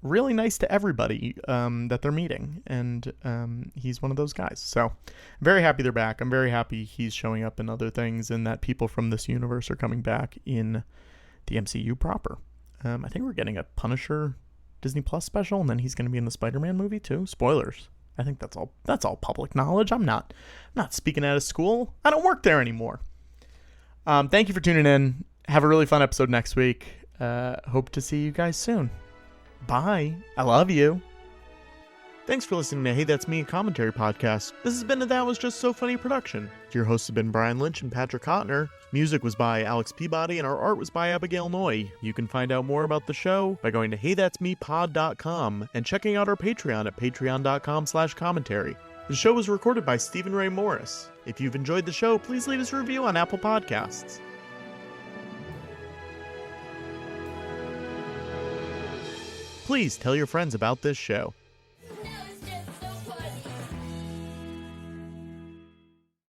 really nice to everybody that they're meeting. And he's one of those guys. So I'm very happy they're back. I'm very happy he's showing up in other things and that people from this universe are coming back in the MCU proper. I think we're getting a Punisher Disney Plus special, and then he's going to be in the Spider-Man movie too. Spoilers. I think that's all public knowledge. I'm not speaking out of school. I don't work there anymore. Thank you for tuning in. Have a really fun episode next week. Hope to see you guys soon. Bye. I love you. Thanks for listening to Hey That's Me, a commentary podcast. This has been a That Was Just So Funny production. Your hosts have been Brian Lynch and Patrick Hotner. Music was by Alex Peabody, and our art was by Abigail Noy. You can find out more about the show by going to heythat'smepod.com and checking out our Patreon at patreon.com/commentary. The show was recorded by Stephen Ray Morris. If you've enjoyed the show, please leave us a review on Apple Podcasts. Please tell your friends about this show.